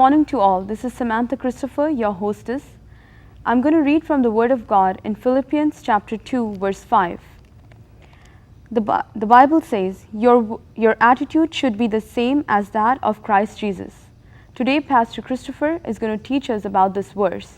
morning to all. This is Samantha Christopher, your hostess. I'm going to read from the Word of God in Philippians chapter 2, verse 5. The Bible says, your attitude should be the same as that of Christ Jesus. Today, Pastor Christopher is going to teach us about this verse.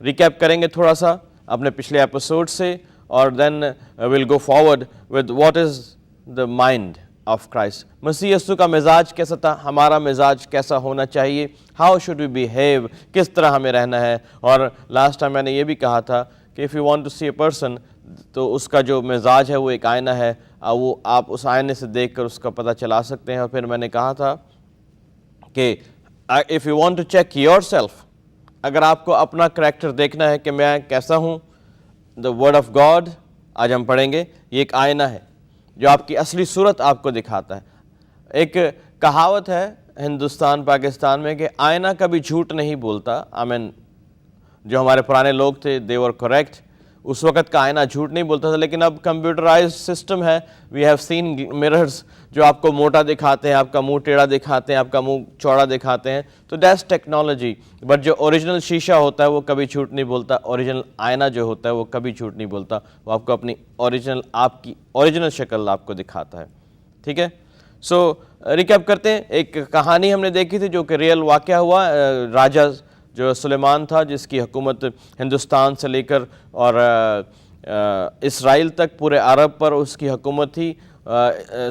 Recap کریں گے تھوڑا سا اپنے پچھلے episode سے, اور then will go forward with what is the mind of Christ. مسیح یسوع کا مزاج کیسا تھا, ہمارا مزاج کیسا ہونا چاہیے, ہاؤ شوڈ وی بیہیو, کس طرح ہمیں رہنا ہے. اور لاسٹ ٹائم میں نے یہ بھی کہا تھا کہ if you want to see a person, تو اس کا جو مزاج ہے وہ ایک آئینہ ہے, وہ آپ اس آئینے سے دیکھ کر اس کا پتہ چلا سکتے ہیں. اور پھر میں نے کہا تھا کہ if you want to check yourself, اگر آپ کو اپنا کریکٹر دیکھنا ہے کہ میں کیسا ہوں, دا ورڈ آف گاڈ آج ہم پڑھیں گے, یہ ایک آئینہ ہے جو آپ کی اصلی صورت آپ کو دکھاتا ہے. ایک کہاوت ہے ہندوستان پاکستان میں کہ آئینہ کبھی جھوٹ نہیں بولتا. جو ہمارے پرانے لوگ تھے they were correct, اس وقت کا آئینہ جھوٹ نہیں بولتا تھا. لیکن اب کمپیوٹرائز سسٹم ہے, وی ہیو سین mirrors جو آپ کو موٹا دکھاتے ہیں, آپ کا منہ ٹیڑھا دکھاتے ہیں, آپ کا منہ چوڑا دکھاتے ہیں. تو دیٹس ٹیکنالوجی, بٹ جو اوریجنل شیشہ ہوتا ہے وہ کبھی جھوٹ نہیں بولتا. اوریجنل آئینہ جو ہوتا ہے وہ کبھی جھوٹ نہیں بولتا, وہ آپ کو اپنی آپ کی اوریجنل شکل آپ کو دکھاتا ہے. ٹھیک ہے, سو ریکیپ کرتے ہیں. ایک کہانی ہم نے دیکھی تھی جو کہ ریئل واقعہ ہوا. راجہ جو سلیمان تھا, جس کی حکومت ہندوستان سے لے کر اور اسرائیل تک پورے عرب پر اس کی حکومت تھی.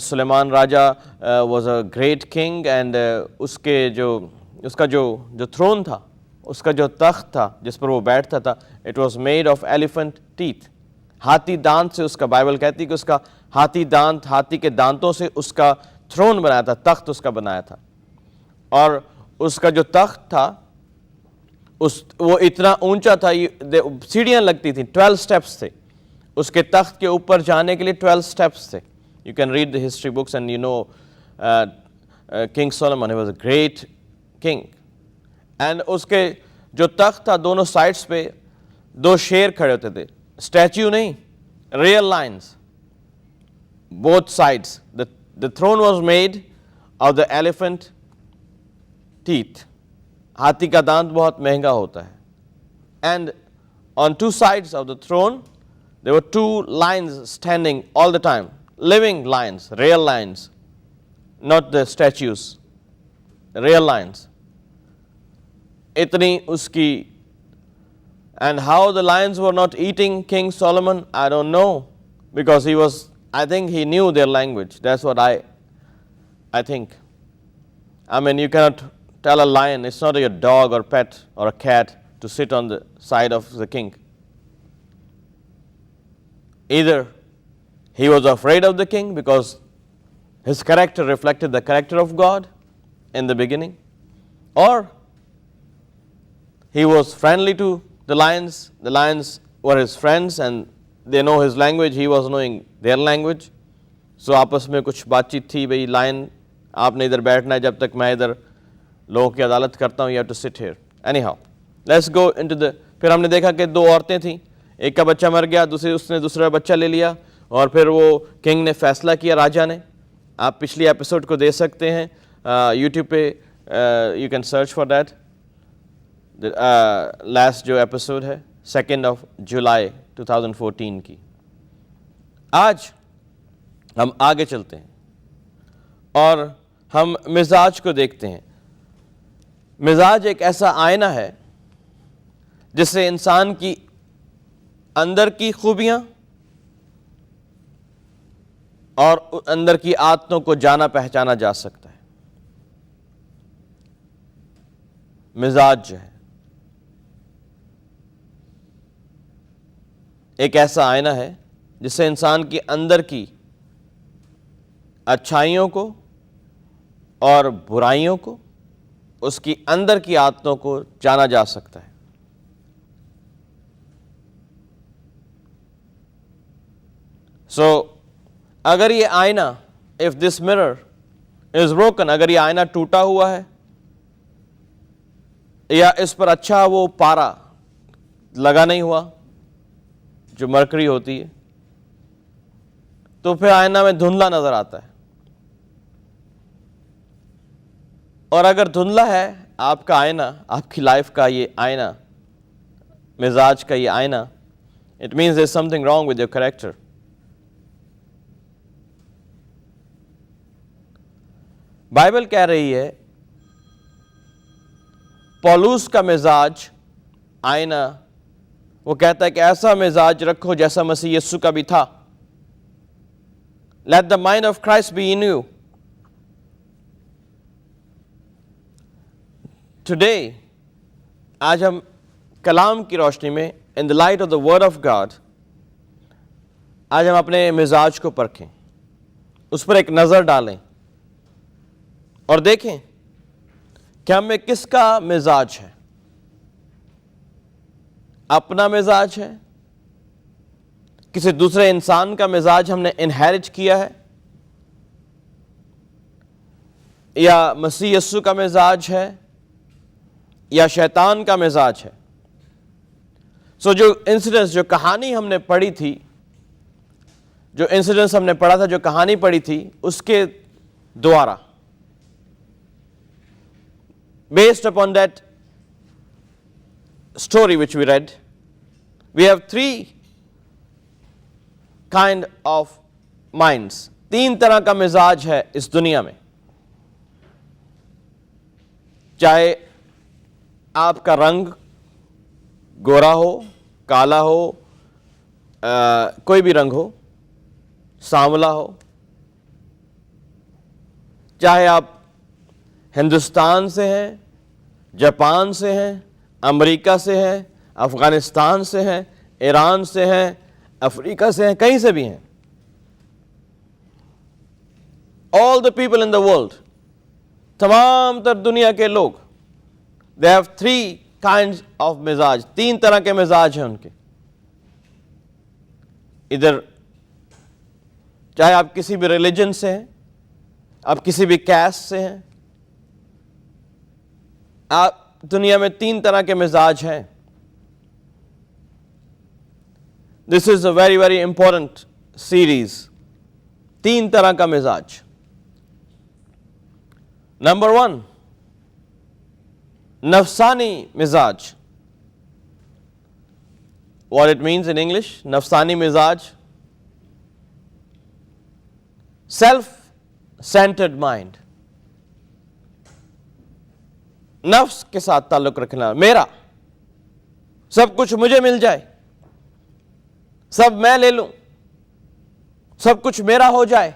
سلیمان راجہ was a great king, and اس کا جو تھرون تھا, اس کا جو تخت تھا جس پر وہ بیٹھتا تھا, it was made of elephant teeth, ہاتھی دانت سے. اس کا بائبل کہتی ہے کہ اس کا ہاتھی کے دانتوں سے اس کا تھرون بنایا تھا, تخت اس کا بنایا تھا. اور اس کا جو تخت تھا وہ اتنا اونچا تھا, سیڑھیاں لگتی تھیں, 12 سٹیپس تھے اس کے تخت کے اوپر جانے کے لیے. 12 سٹیپس تھے. You can read the history books and you know King Solomon, he was a great king. And اس کے جو تخت تھا دونوں سائڈس پہ 2 شیر کھڑے ہوتے تھے, اسٹیچو نہیں, real lines both sides. The throne was made of the elephant teeth. ہاتھی کا دانت بہت مہنگا ہوتا ہے. And on 2 sides of the throne there were 2 lions standing all the time, living lions, real lions, not the statues, real lions. اتنی اس کی. And how the lions were not eating King Solomon, I don't know, because I think he knew their language. That's what I think. I mean, you cannot tell a lion, it's not your dog or pet or a cat, to sit on the side of the king. Either he was afraid of the king because his character reflected the character of God in the beginning, or he was friendly to the lions. The lions were his friends and they know his language, he was knowing their language. So آپس میں کچھ بات چیت تھی, بھئی line آپ نے ادھر بیٹھنا ہے جب تک میں ادھر لوگوں کی عدالت کرتا ہوں, you have to sit here. Anyhow, let's go into the. پھر ہم نے دیکھا کہ 2 عورتیں تھیں, ایک کا بچہ مر گیا, اس نے دوسرا بچہ لے لیا, اور پھر وہ کنگ نے فیصلہ کیا, راجہ نے. آپ پچھلی ایپیسوڈ کو دیکھ سکتے ہیں یوٹیوب پہ, you can search for that. Last جو ایپیسوڈ ہے 2 جولائی 2014 کی. آج ہم آگے چلتے ہیں اور ہم مزاج کو دیکھتے ہیں. مزاج ایک ایسا آئینہ ہے جس سے انسان کی اندر کی خوبیاں اور اندر کی عادتوں کو جانا پہچانا جا سکتا ہے. مزاج جو ہے ایک ایسا آئینہ ہے جس سے انسان کی اندر کی اچھائیوں کو اور برائیوں کو, اس کی اندر کی عادتوں کو جانا جا سکتا ہے. سو اگر یہ آئینہ, if this mirror is broken, اگر یہ آئینہ ٹوٹا ہوا ہے یا اس پر اچھا وہ پارا لگا نہیں ہوا جو مرکری ہوتی ہے, تو پھر آئینہ میں دھندلا نظر آتا ہے. اور اگر دھندلا ہے آپ کا آئینہ, آپ کی لائف کا یہ آئینہ, مزاج کا یہ آئینہ, it means there's something wrong with your character. Bible کہہ رہی ہے پولوس کا مزاج آئینہ وہ کہتا ہے کہ ایسا مزاج رکھو جیسا مسیح یسوع کا بھی تھا. Let the mind of Christ be in you. Today, آج ہم کلام کی روشنی میں in the light of the word of God آج ہم اپنے مزاج کو پرکھیں, اس پر ایک نظر ڈالیں اور دیکھیں کہ ہم میں کس کا مزاج ہے. اپنا مزاج ہے, کسی دوسرے انسان کا مزاج ہم نے انہیرٹ کیا ہے, یا مسیح یسوع کا مزاج ہے, یا شیطان کا مزاج ہے. جو انسیڈنس, جو کہانی ہم نے پڑھی تھی, جو انسیڈنس ہم نے پڑھا تھا, جو کہانی پڑھی تھی, اس کے دوارا based upon that story which we read, we have three kind of minds. 3 طرح کا مزاج ہے اس دنیا میں. چاہے آپ کا رنگ گورا ہو, کالا ہو, کوئی بھی رنگ ہو, سانولا ہو, چاہے آپ ہندوستان سے ہیں, جاپان سے ہیں, امریکہ سے ہیں, افغانستان سے ہیں, ایران سے ہیں, افریقہ سے ہیں, کہیں سے بھی ہیں. all the people in the world, تمام تر دنیا کے لوگ, they have 3 kinds of مزاج, 3 طرح کے مزاج ہیں ان کے. ادھر چاہے آپ کسی بھی ریلیجن سے ہیں, آپ کسی بھی کاسٹ سے ہیں, آپ دنیا میں 3 طرح کے مزاج ہیں. This is a very very important series. 3 طرح کا مزاج. نمبر 1, نفسانی مزاج. What it means in English, نفسانی مزاج. Self-centered mind. نفس کے ساتھ تعلق رکھنا, میرا, سب کچھ مجھے مل جائے, سب میں لے لوں, سب کچھ میرا ہو جائے,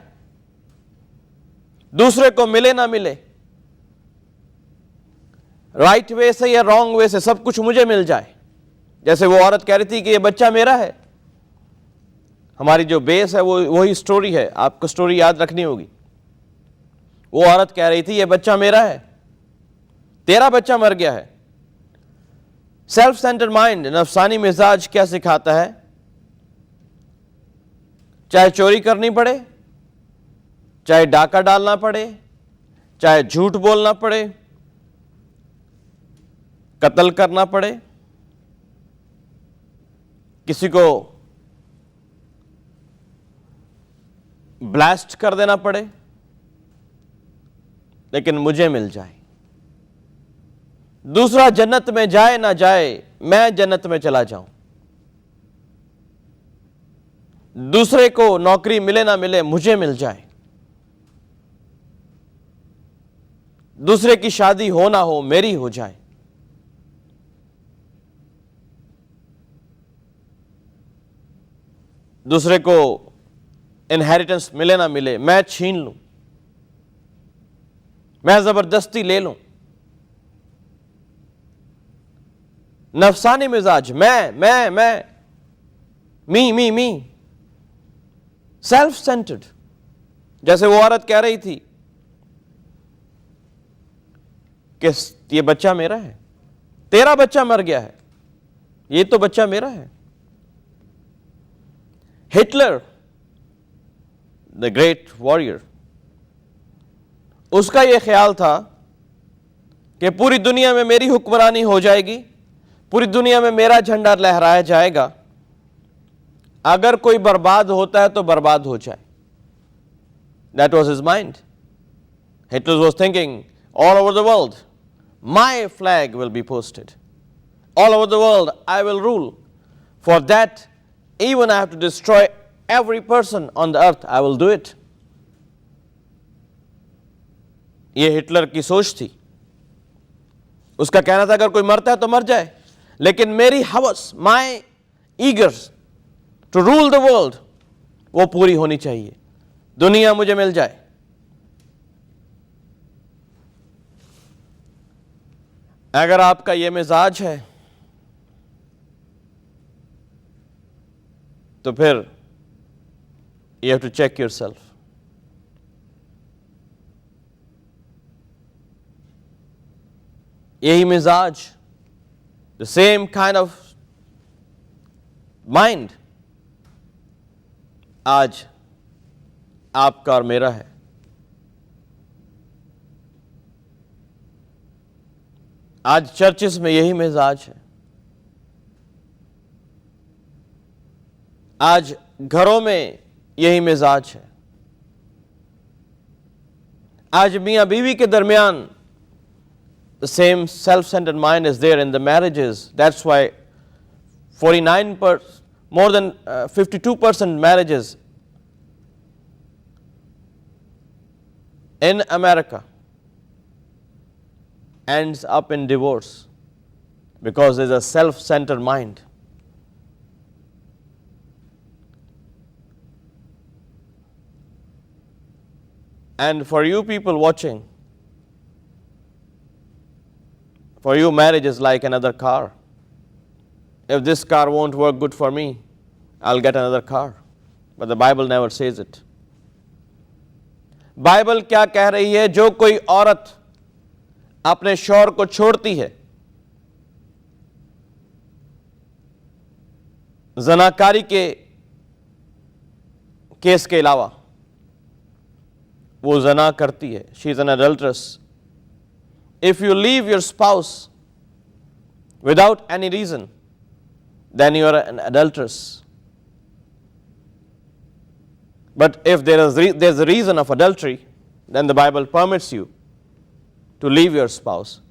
دوسرے کو ملے نہ ملے, رائٹ وے سے یا رانگ وے سے سب کچھ مجھے مل جائے. جیسے وہ عورت کہہ رہی تھی کہ یہ بچہ میرا ہے. ہماری جو بیس ہے وہ وہی سٹوری ہے, آپ کو سٹوری یاد رکھنی ہوگی. وہ عورت کہہ رہی تھی یہ بچہ میرا ہے, تیرا بچہ مر گیا ہے. سیلف سینٹرڈ مائنڈ, نفسانی مزاج کیا سکھاتا ہے؟ چاہے چوری کرنی پڑے, چاہے ڈاکہ ڈالنا پڑے, چاہے جھوٹ بولنا پڑے, قتل کرنا پڑے, کسی کو بلاسٹ کر دینا پڑے, لیکن مجھے مل جائے. دوسرا جنت میں جائے نہ جائے, میں جنت میں چلا جاؤں. دوسرے کو نوکری ملے نہ ملے, مجھے مل جائے. دوسرے کی شادی ہو نہ ہو, میری ہو جائے. دوسرے کو انہیریٹنس ملے نہ ملے, میں چھین لوں, میں زبردستی لے لوں. نفسانی مزاج, میں می, سیلف سینٹرڈ. جیسے وہ عورت کہہ رہی تھی کہ یہ بچہ میرا ہے, تیرا بچہ مر گیا ہے, یہ تو بچہ میرا ہے. ہٹلر, the great warrior, اس کا یہ خیال تھا کہ پوری دنیا میں میری حکمرانی ہو جائے گی, پوری دنیا میں میرا جھنڈا لہرایا جائے گا, اگر کوئی برباد ہوتا ہے تو برباد ہو جائے. That was his mind. Hitler was thinking, all over the world, my flag will be posted. All over the world, I will rule. For that, even I have to destroy every person on the earth, I will do it. یہ Hitler کی سوچ تھی. اس کا کہنا تھا اگر کوئی مرتا ہے تو مر جائے, لیکن میری ہوس, my eager to rule the world, وہ پوری ہونی چاہیے. دنیا مجھے مل جائے. اگر آپ کا یہ مزاج ہے تو پھر you have to check yourself. یہی مزاج, the same kind of mind آج آپ کا اور میرا ہے. آج چرچز میں یہی مزاج ہے. آج گھروں میں یہی مزاج ہے. آج میاں بیوی کے درمیان the same self-centered mind is there in the marriages. That's why more than 52% marriages in America ends up in divorce because there's a self-centered mind. And for you people watching, for you marriage is like another car. If this car won't work good for me, I'll get another car. But the Bible never says it. Bible کیا کہہ رہی ہے؟ جو کوئی عورت اپنے شوہر کو چھوڑتی ہے زناکاری کے کیس کے علاوہ، وہ زنا کرتی ہے. She is an adulteress. If you leave your spouse without any reason, then you are an adulteress. But if there's a reason of adultery, then the Bible permits you to leave your spouse.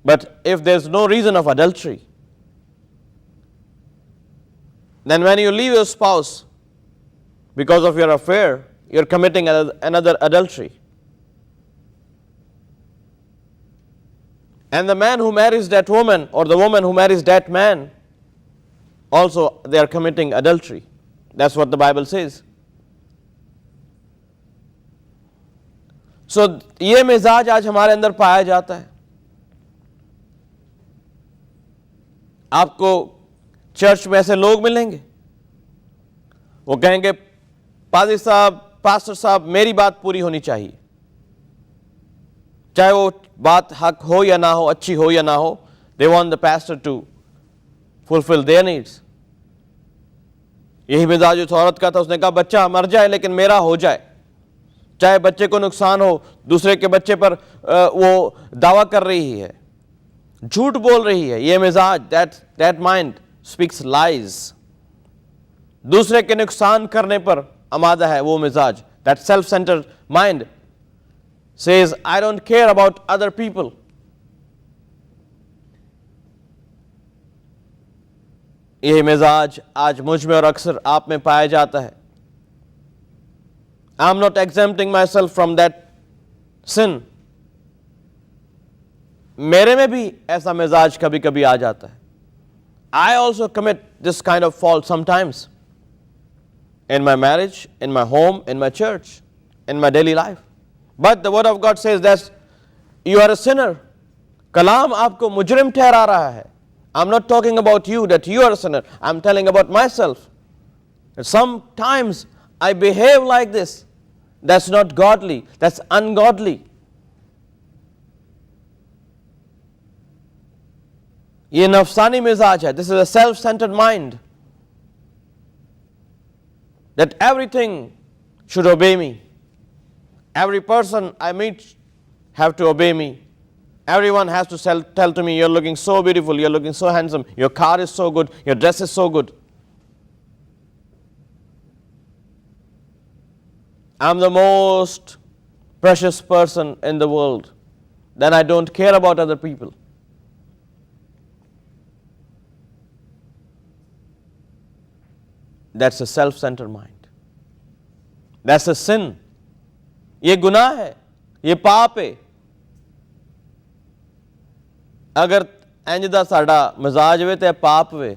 But if there's no reason of adultery, then when you leave your spouse because of your affair, you're committing another adultery. And the man who marries that woman or the woman who marries that man, also they are committing adultery. That's what the Bible says. So یہ مزاج آج ہمارے اندر پایا جاتا ہے. آپ کو church میں ایسے لوگ ملیں گے، وہ کہیں گے پادری صاحب، پاسٹر صاحب، میری بات پوری ہونی چاہیے، چاہے وہ بات حق ہو یا نہ ہو، اچھی ہو یا نہ ہو. They want the pastor to fulfill their needs. یہی مزاج اس عورت کا تھا. اس نے کہا بچہ مر جائے لیکن میرا ہو جائے، چاہے بچے کو نقصان ہو. دوسرے کے بچے پر وہ دعویٰ کر رہی ہے، جھوٹ بول رہی ہے. یہ مزاج، that mind speaks lies. دوسرے کے نقصان کرنے پر آمادہ ہے وہ مزاج. That self-centered mind says, I don't care about other people. یہ مزاج آج مجھ میں اور اکثر آپ میں پایا جاتا ہے. I'm not exempting myself from that sin. میرے میں بھی ایسا مزاج کبھی کبھی آ جاتا ہے. I also commit this kind of fault sometimes in my marriage, in my home, in my church, in my daily life. But the word of God says that you are a sinner. کلام آپ کو مجرم ٹھہرا رہا ہے. I'm not talking about you, that you are a sinner. I'm telling about myself. Sometimes I behave like this. That's not godly. That's ungodly. یہ نفسانی مزاج ہے. This is a self-centered mind. That everything should obey me. Every person I meet have to obey me. Everyone has to tell to me, you're looking so beautiful, you're looking so handsome, your car is so good, your dress is so good. I'm the most precious person in the world. Then I don't care about other people. That's a self-centered mind. That's a sin. یہ گناہ ہے، یہ پاپ ہے. اگر ਇੰਜ ਦਾ ਸਾਡਾ ਮਿਜ਼ਾਜ ਵੇ ਤੇ ਪਾਪ ਵੇ।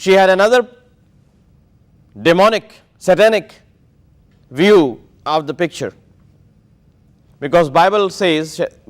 she had another demonic, satanic view of the picture, because Bible says,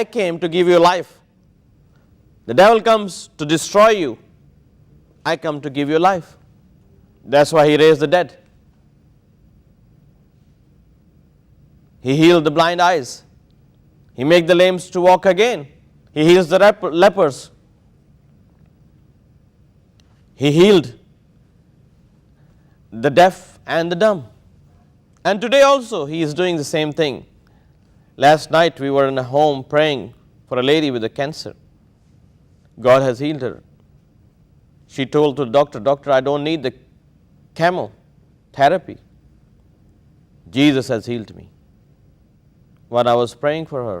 I came to give you life. The devil comes to destroy you. I come to give you life. That's why he raised the dead. He healed the blind eyes. He made the lame to walk again. He heals the lepers. He healed the deaf and the dumb. And today also he is doing the same thing. Last night we were in a home praying for a lady with a cancer. God has healed her. She told to the doctor, "Doctor, I don't need the chemotherapy. Jesus has healed me." When I was praying for her,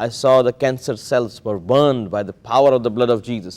I saw the cancer cells were burned by the power of the blood of Jesus.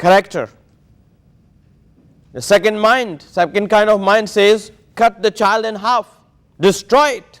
character, the second mind, second kind of mind says, cut the child in half, destroy it.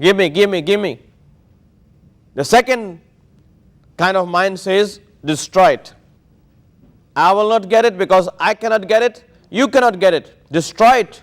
give me, give me, give me. The second kind of mind says, destroy it. I will not get it because I cannot get it, you cannot get it, destroy it.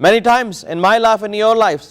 Many times in my life and your lives,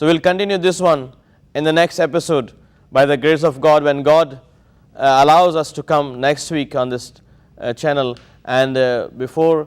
So we'll continue this one in the next episode by the grace of God, when God allows us to come next week on this channel. And before,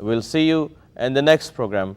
We'll see you in the next program.